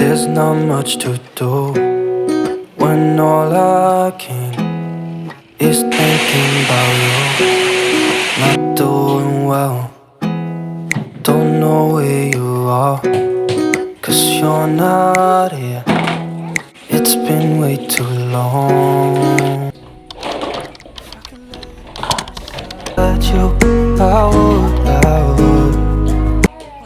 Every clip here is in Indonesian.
There's not much to do when all I can is thinking about you. Not doing well, don't know where you are, 'cause you're not here. It's been way too long. Let you, I would.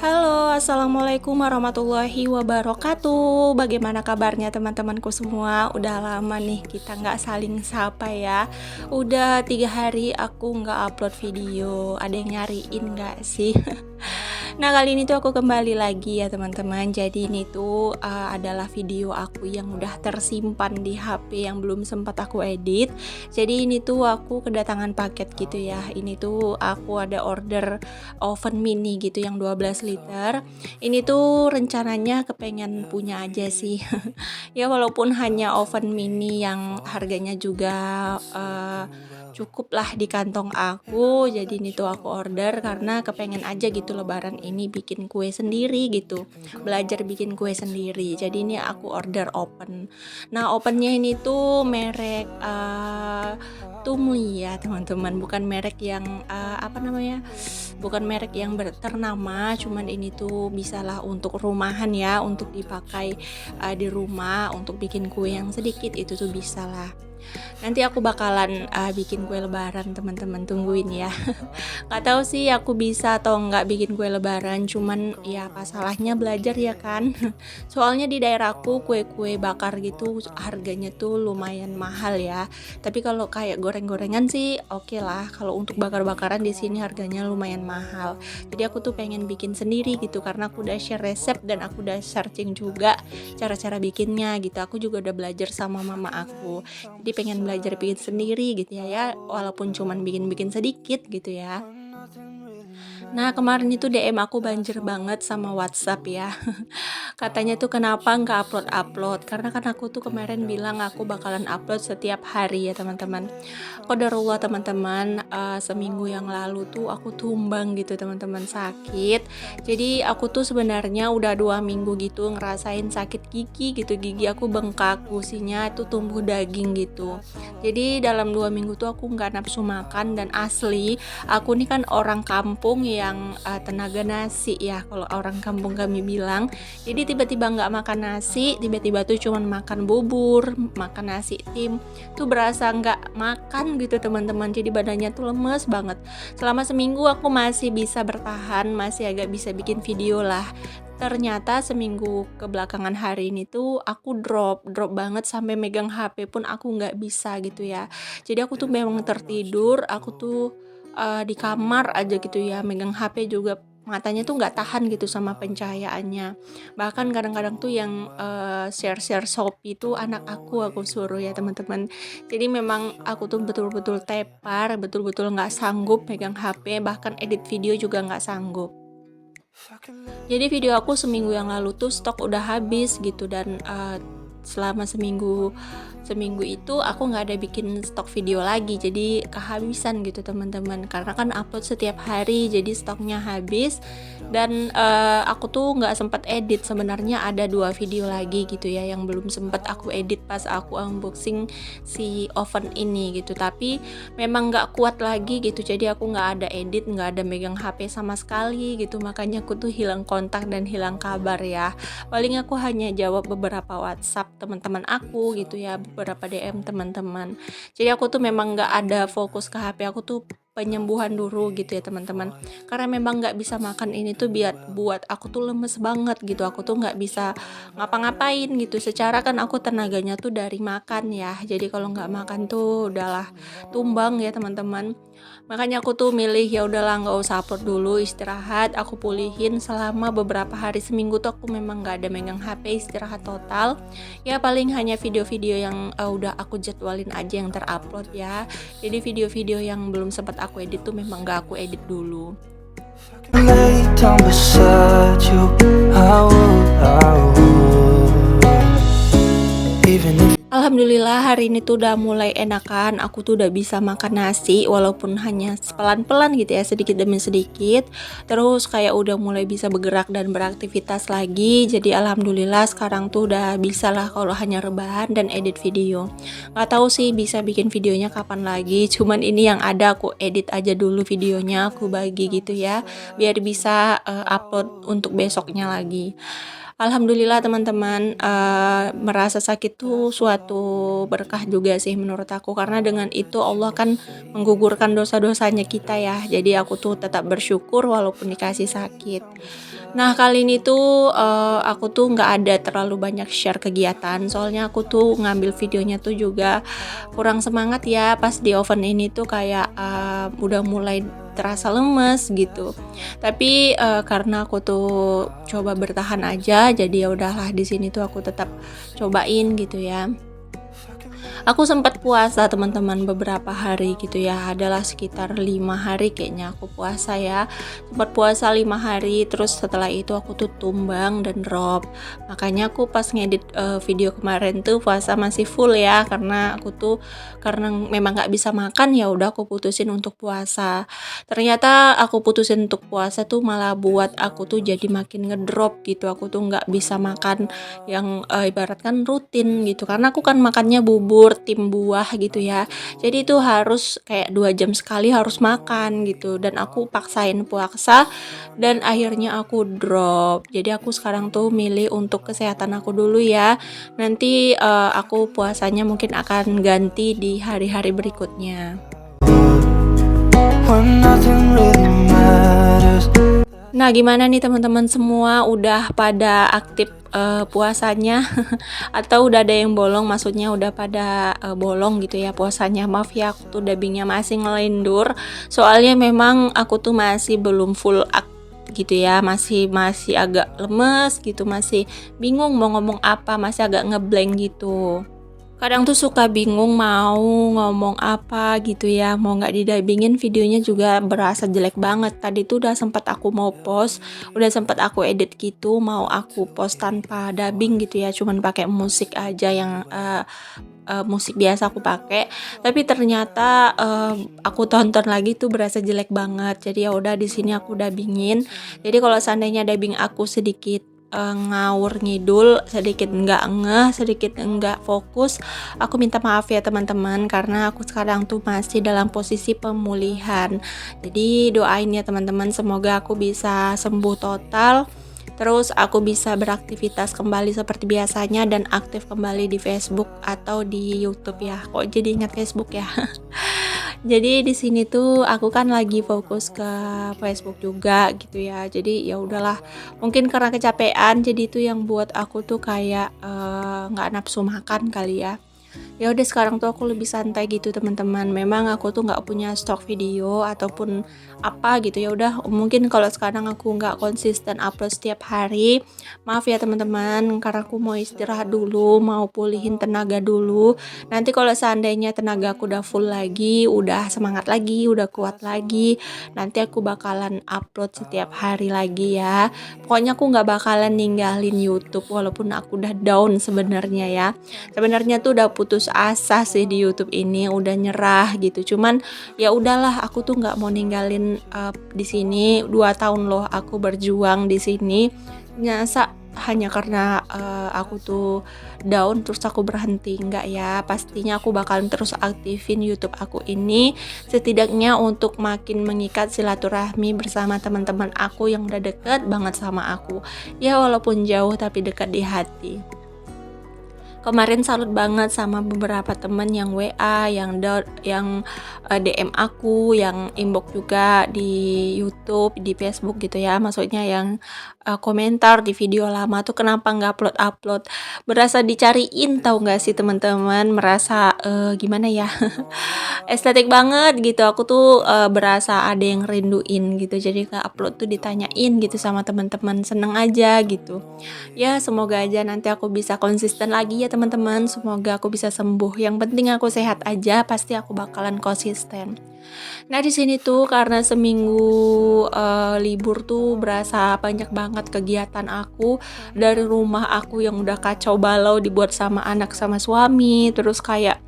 Halo, assalamualaikum warahmatullahi wabarakatuh. Bagaimana kabarnya teman-temanku semua? Udah lama nih kita nggak saling sapa ya. Udah 3 hari aku nggak upload video. Ada yang nyariin nggak sih? Nah, kali ini tuh aku kembali lagi ya teman-teman. Jadi ini tuh adalah video aku yang udah tersimpan di HP yang belum sempat aku edit. Jadi ini tuh aku kedatangan paket gitu ya. Ini tuh aku ada order oven mini gitu yang 12 liter. Ini tuh rencananya kepengen punya aja sih. Ya walaupun hanya oven mini yang harganya juga cukup lah di kantong aku. Jadi ini tuh aku order karena kepengen aja gitu lebaran ini bikin kue sendiri gitu, belajar bikin kue sendiri. Jadi ini aku order oven. Nah, ovennya ini tuh merek Tumui ya teman-teman, bukan merek yang bukan merek yang ternama, cuman ini tuh bisalah untuk rumahan ya, untuk dipakai di rumah untuk bikin kue yang sedikit itu tuh bisalah. Nanti aku bakalan bikin kue lebaran, teman-teman tungguin ya. Gak tahu sih aku bisa atau nggak bikin kue lebaran, cuman ya apa salahnya belajar ya kan. Soalnya di daerahku kue-kue bakar gitu harganya tuh lumayan mahal ya. Tapi kalau kayak goreng-gorengan sih oke lah. Kalau untuk bakar-bakaran di sini harganya lumayan mahal. Jadi aku tuh pengen bikin sendiri gitu karena aku udah share resep dan aku udah searching juga cara-cara bikinnya gitu. Aku juga udah belajar sama mama aku. Jadi pengen belajar bikin sendiri gitu ya, walaupun cuman bikin-bikin sedikit gitu ya. Nah, kemarin itu DM aku banjir banget sama WhatsApp ya. Katanya tuh kenapa nggak upload-upload, karena kan aku tuh kemarin bilang aku bakalan upload setiap hari ya teman-teman. Qadarullah teman-teman, seminggu yang lalu tuh aku tumbang gitu teman-teman, sakit. Jadi aku tuh sebenarnya udah 2 minggu gitu ngerasain sakit gigi gitu, gigi aku bengkak, gusinya itu tumbuh daging gitu. Jadi dalam 2 minggu tuh aku nggak nafsu makan, dan asli aku nih kan orang kampung yang tenaga nasi ya, kalau orang kampung kami bilang. Jadi tiba-tiba nggak makan nasi, tiba-tiba tuh cuman makan bubur, makan nasi tim, tuh berasa nggak makan gitu teman-teman. Jadi badannya tuh lemes banget. Selama seminggu aku masih bisa bertahan, masih agak bisa bikin video lah. Ternyata seminggu kebelakangan hari ini tuh aku drop banget, sampai megang HP pun aku nggak bisa gitu ya. Jadi aku tuh memang tertidur, aku tuh di kamar aja gitu ya, megang HP juga matanya tuh nggak tahan gitu sama pencahayaannya. Bahkan kadang-kadang tuh yang share Shopee tuh anak aku suruh ya teman-teman. Jadi memang aku tuh betul-betul tepar, betul-betul nggak sanggup megang HP, bahkan edit video juga nggak sanggup. Jadi video aku seminggu yang lalu tuh stok udah habis gitu, dan selama seminggu itu aku nggak ada bikin stok video lagi, jadi kehabisan gitu teman-teman, karena kan upload setiap hari jadi stoknya habis. Dan aku tuh nggak sempat edit, sebenarnya ada 2 video lagi gitu ya yang belum sempat aku edit pas aku unboxing si oven ini gitu, tapi memang nggak kuat lagi gitu, jadi aku nggak ada edit, nggak ada megang HP sama sekali gitu, makanya aku tuh hilang kontak dan hilang kabar ya. Paling aku hanya jawab beberapa WhatsApp teman-teman aku gitu ya, beberapa DM teman-teman. Jadi aku tuh memang nggak ada fokus ke HP, aku tuh penyembuhan dulu gitu ya teman-teman, karena memang nggak bisa makan ini tuh buat aku tuh lemes banget gitu, aku tuh nggak bisa ngapa-ngapain gitu. Secara kan aku tenaganya tuh dari makan ya, jadi kalau nggak makan tuh udahlah tumbang ya teman-teman. Makanya aku tuh milih ya udahlah nggak usah upload dulu, istirahat, aku pulihin selama beberapa hari. Seminggu tuh aku memang nggak ada megang HP, istirahat total. Ya paling hanya video-video yang udah aku jadwalin aja yang terupload ya. Jadi video-video yang belum sempat aku edit tuh memang nggak aku edit dulu. Lay down beside you, I would. Even if Alhamdulillah hari ini tuh udah mulai enakan, aku tuh udah bisa makan nasi walaupun hanya pelan-pelan gitu ya, sedikit demi sedikit. Terus kayak udah mulai bisa bergerak dan beraktivitas lagi. Jadi alhamdulillah sekarang tuh udah bisa lah kalau hanya rebahan dan edit video. Nggak tahu sih bisa bikin videonya kapan lagi, cuman ini yang ada aku edit aja dulu videonya, aku bagi gitu ya, biar bisa upload untuk besoknya lagi. Alhamdulillah teman-teman, merasa sakit tuh suatu berkah juga sih menurut aku, karena dengan itu Allah kan menggugurkan dosa-dosanya kita ya. Jadi aku tuh tetap bersyukur walaupun dikasih sakit. Nah kali ini tuh, aku tuh nggak ada terlalu banyak share kegiatan, soalnya aku tuh ngambil videonya tuh juga kurang semangat ya, pas di oven ini tuh kayak, udah mulai terasa lemes gitu. Tapi, karena aku tuh coba bertahan aja, jadi ya udahlah di sini tuh aku tetap cobain gitu ya. Aku sempat puasa teman-teman beberapa hari gitu ya, adalah sekitar 5 hari kayaknya aku puasa ya. Sempat puasa 5 hari, terus setelah itu aku tuh tumbang dan drop. Makanya aku pas ngedit video kemarin tuh puasa masih full ya, karena aku tuh karena memang nggak bisa makan ya udah aku putusin untuk puasa. Ternyata aku putusin untuk puasa tuh malah buat aku tuh jadi makin ngedrop gitu. Aku tuh nggak bisa makan yang ibaratkan rutin gitu, karena aku kan makannya bubur tim buah gitu ya, jadi itu harus kayak 2 jam sekali harus makan gitu, dan aku paksain puasa dan akhirnya aku drop. Jadi aku sekarang tuh milih untuk kesehatan aku dulu ya, nanti aku puasanya mungkin akan ganti di hari-hari berikutnya. when nothing really matters. Nah, gimana nih teman-teman semua udah pada aktif puasanya atau udah ada yang bolong, maksudnya udah pada bolong gitu ya puasanya. Maaf ya aku tuh dubbingnya masih ngelindur. Soalnya memang aku tuh masih belum full gitu ya, masih masih agak lemes gitu, masih bingung mau ngomong apa, masih agak ngeblank gitu. Kadang tuh suka bingung mau ngomong apa gitu ya, mau nggak didubbingin videonya juga berasa jelek banget. Tadi tuh udah sempat aku mau post, udah sempat aku edit gitu, mau aku post tanpa dubbing gitu ya, cuman pakai musik aja yang musik biasa aku pakai. Tapi ternyata aku tonton lagi tuh berasa jelek banget. Jadi ya udah di sini aku dubbingin. Jadi kalau seandainya dubbing aku sedikit ngawur ngidul, sedikit nggak ngeh, sedikit nggak fokus, aku minta maaf ya teman-teman, karena aku sekarang tuh masih dalam posisi pemulihan. Jadi doain ya teman-teman, semoga aku bisa sembuh total, terus aku bisa beraktivitas kembali seperti biasanya dan aktif kembali di Facebook atau di YouTube ya. Kok jadi ingat Facebook ya? Jadi di sini tuh aku kan lagi fokus ke Facebook juga gitu ya. Jadi ya udahlah. Mungkin karena kecapean jadi itu yang buat aku tuh kayak nggak nafsu makan kali ya. Ya udah sekarang tuh aku lebih santai gitu teman-teman. Memang aku tuh nggak punya stok video ataupun apa gitu, ya udah mungkin kalau sekarang aku nggak konsisten upload setiap hari, maaf ya teman-teman, karena aku mau istirahat dulu, mau pulihin tenaga dulu. Nanti kalau seandainya tenaga aku udah full lagi, udah semangat lagi, udah kuat lagi, nanti aku bakalan upload setiap hari lagi ya. Pokoknya aku nggak bakalan ninggalin YouTube walaupun aku udah down sebenarnya ya. Sebenarnya tuh udah putus asa sih di YouTube ini, udah nyerah gitu. Cuman ya udahlah, aku tuh nggak mau ninggalin di sini. 2 tahun loh aku berjuang di sini. Nyasa hanya karena aku tuh down terus aku berhenti, enggak ya. Pastinya aku bakalan terus aktifin YouTube aku ini, setidaknya untuk makin mengikat silaturahmi bersama teman-teman aku yang udah deket banget sama aku. Ya walaupun jauh tapi dekat di hati. Kemarin salut banget sama beberapa temen yang WA, yang DM aku, yang inbox juga di YouTube, di Facebook gitu ya. Maksudnya yang komentar di video lama tuh kenapa nggak upload-upload. Berasa dicariin, tahu nggak sih teman-teman? Merasa gimana ya? Estetik banget gitu. Aku tuh berasa ada yang rinduin gitu. Jadi nggak upload tuh ditanyain gitu sama teman-teman. Seneng aja gitu. Ya semoga aja nanti aku bisa konsisten lagi ya teman-teman, semoga aku bisa sembuh. Yang penting aku sehat aja, pasti aku bakalan konsisten. Nah, di sini tuh karena seminggu, libur tuh berasa banyak banget kegiatan aku, dari rumah aku yang udah kacau balau dibuat sama anak sama suami, terus kayak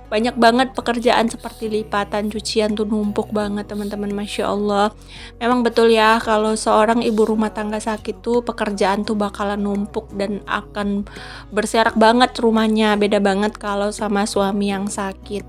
banyak banget pekerjaan seperti lipatan, cucian tuh numpuk banget teman-teman, Masya Allah. Memang betul ya kalau seorang ibu rumah tangga sakit tuh pekerjaan tuh bakalan numpuk dan akan berserak banget rumahnya, beda banget kalau sama suami yang sakit.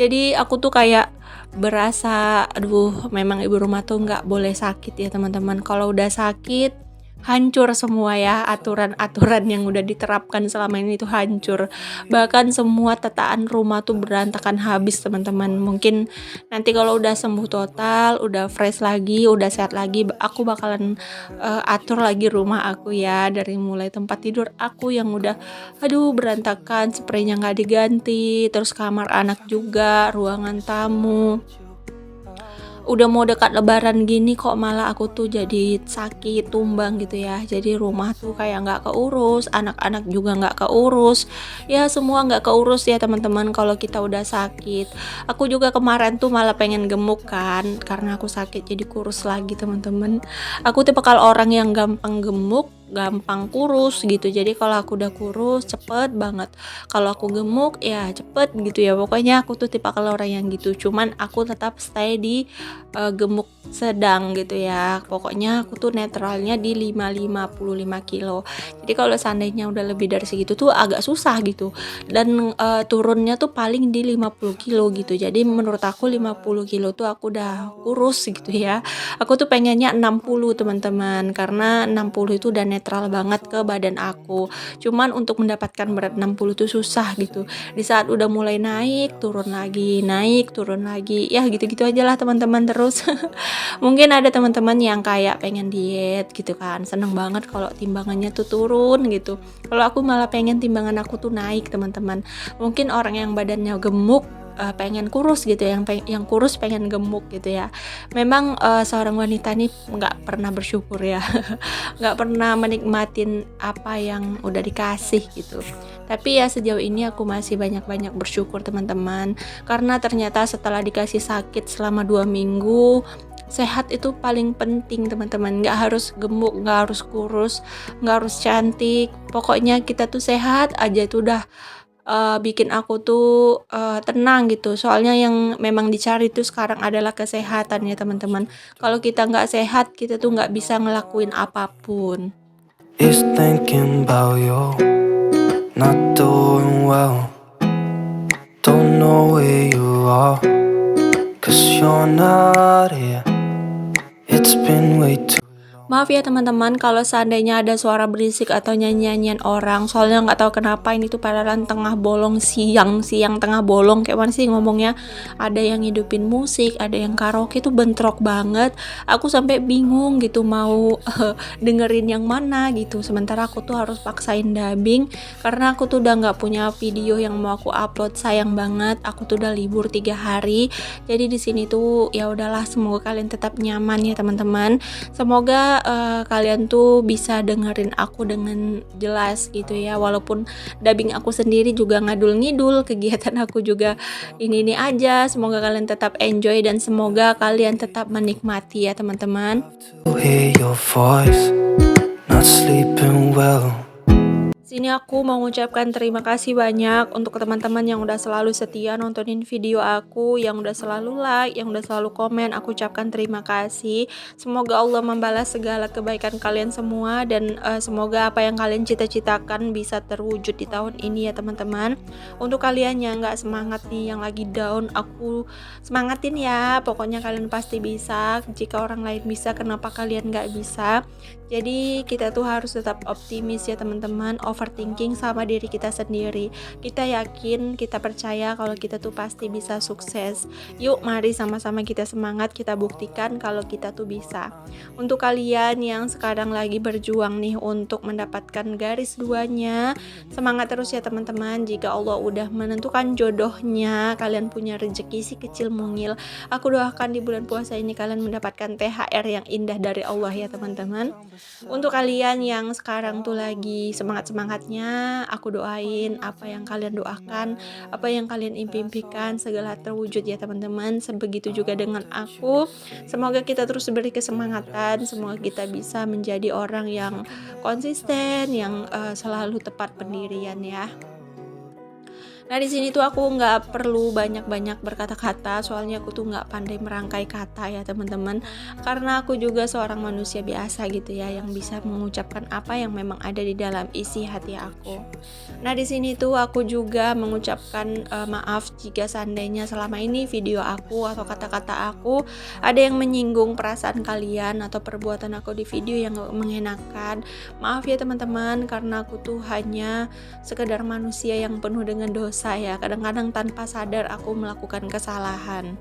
Jadi aku tuh kayak berasa, aduh memang ibu rumah tuh nggak boleh sakit ya teman-teman. Kalau udah sakit, hancur semua ya aturan-aturan yang udah diterapkan selama ini tuh hancur. Bahkan semua tataan rumah tuh berantakan habis teman-teman. Mungkin nanti kalau udah sembuh total, udah fresh lagi, udah sehat lagi, aku bakalan atur lagi rumah aku ya. Dari mulai tempat tidur aku yang udah aduh berantakan, spraynya nggak diganti, terus kamar anak juga, ruangan tamu. Udah mau dekat lebaran gini kok malah aku tuh jadi sakit, tumbang gitu ya. Jadi rumah tuh kayak nggak keurus, anak-anak juga nggak keurus. Ya semua nggak keurus ya teman-teman kalau kita udah sakit. Aku juga kemarin tuh malah pengen gemuk kan, karena aku sakit jadi kurus lagi teman-teman. Aku tipikal orang yang gampang gemuk, gampang kurus gitu. Jadi kalau aku udah kurus cepet banget. Kalau aku gemuk ya cepet gitu ya. Pokoknya aku tuh tipikal orang yang gitu. Cuman aku tetap stay di gemuk sedang gitu ya. Pokoknya aku tuh netralnya di 55 kilo. Jadi kalau seandainya udah lebih dari segitu tuh agak susah gitu. Dan turunnya tuh paling di 50 kilo gitu. Jadi menurut aku 50 kilo tuh aku udah kurus gitu ya. Aku tuh pengennya 60 teman-teman, karena 60 itu udah netral banget ke badan aku. Cuman untuk mendapatkan berat 60 tuh susah gitu. Di saat udah mulai naik, turun lagi, naik, turun lagi. Ya gitu-gitu aja lah teman-teman terus. Mungkin ada teman-teman yang kayak pengen diet gitu kan. Seneng banget kalau timbangannya tuh turun gitu. Kalau aku malah pengen timbangan aku tuh naik teman-teman. Mungkin orang yang badannya gemuk pengen kurus gitu, yang kurus pengen gemuk gitu ya. Memang seorang wanita nih nggak pernah bersyukur ya, nggak pernah menikmatin apa yang udah dikasih gitu. Tapi ya sejauh ini aku masih banyak-banyak bersyukur teman-teman, karena ternyata setelah dikasih sakit selama 2 minggu, sehat itu paling penting teman-teman. Nggak harus gemuk, nggak harus kurus, nggak harus cantik, pokoknya kita tuh sehat aja itu udah bikin aku tuh tenang gitu. Soalnya yang memang dicari tuh sekarang adalah kesehatan ya teman-teman. Kalau kita nggak sehat, kita tuh nggak bisa ngelakuin apapun. Is thinking about you, not doing well. Don't know where you are, 'cause you're not here. It's been way too. Maaf ya teman-teman kalau seandainya ada suara berisik atau nyanyian orang, soalnya nggak tahu kenapa ini tuh padahal tengah bolong siang tengah bolong, kayak mana sih ngomongnya, ada yang hidupin musik, ada yang karaoke tuh bentrok banget. Aku sampai bingung gitu mau dengerin yang mana gitu. Sementara aku tuh harus paksain dubbing karena aku tuh udah nggak punya video yang mau aku upload, sayang banget. Aku tuh udah libur 3 hari. Jadi di sini tuh ya udahlah, semoga kalian tetap nyaman ya teman-teman. Semoga kalian tuh bisa dengerin aku dengan jelas gitu ya, walaupun dubbing aku sendiri juga ngadul-ngidul, kegiatan aku juga ini aja. Semoga kalian tetap enjoy dan semoga kalian tetap menikmati ya teman-teman. To hear your voice, not sleeping well. Sini aku mau mengucapkan terima kasih banyak untuk teman-teman yang udah selalu setia nontonin video aku, yang udah selalu like, yang udah selalu komen. Aku ucapkan terima kasih. Semoga Allah membalas segala kebaikan kalian semua dan semoga apa yang kalian cita-citakan bisa terwujud di tahun ini ya teman-teman. Untuk kalian yang nggak semangat nih, yang lagi down, aku semangatin ya. Pokoknya kalian pasti bisa. Jika orang lain bisa, kenapa kalian nggak bisa? Jadi kita tuh harus tetap optimis ya teman-teman, overthinking sama diri kita sendiri. Kita yakin, kita percaya kalau kita tuh pasti bisa sukses. Yuk mari sama-sama kita semangat, kita buktikan kalau kita tuh bisa. Untuk kalian yang sekarang lagi berjuang nih untuk mendapatkan garis duanya, semangat terus ya teman-teman. Jika Allah udah menentukan jodohnya, kalian punya rezeki si kecil mungil, aku doakan di bulan puasa ini kalian mendapatkan THR yang indah dari Allah ya teman-teman. Untuk kalian yang sekarang tuh lagi semangat semangatnya, aku doain apa yang kalian doakan, apa yang kalian impikan segala terwujud ya teman-teman. Sebegitu juga dengan aku. Semoga kita terus diberi kesemangatan, semoga kita bisa menjadi orang yang konsisten, yang selalu tepat pendirian ya. Nah, di sini tuh aku nggak perlu banyak-banyak berkata-kata, soalnya aku tuh nggak pandai merangkai kata ya teman-teman. Karena aku juga seorang manusia biasa gitu ya, yang bisa mengucapkan apa yang memang ada di dalam isi hati aku. Nah, di sini tuh aku juga mengucapkan maaf jika seandainya selama ini video aku atau kata-kata aku ada yang menyinggung perasaan kalian atau perbuatan aku di video yang nggak mengenakan. Maaf ya teman-teman, karena aku tuh hanya sekedar manusia yang penuh dengan dosa ya. Kadang-kadang tanpa sadar aku melakukan kesalahan.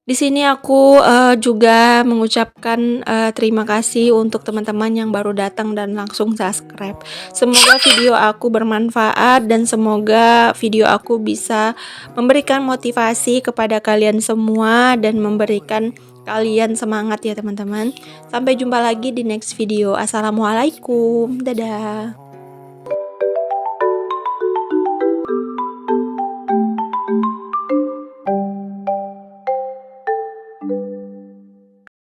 Di sini aku juga mengucapkan terima kasih untuk teman-teman yang baru datang dan langsung subscribe. Semoga video aku bermanfaat dan semoga video aku bisa memberikan motivasi kepada kalian semua dan memberikan kalian semangat ya teman-teman. Sampai jumpa lagi di next video. Assalamualaikum. Dadah.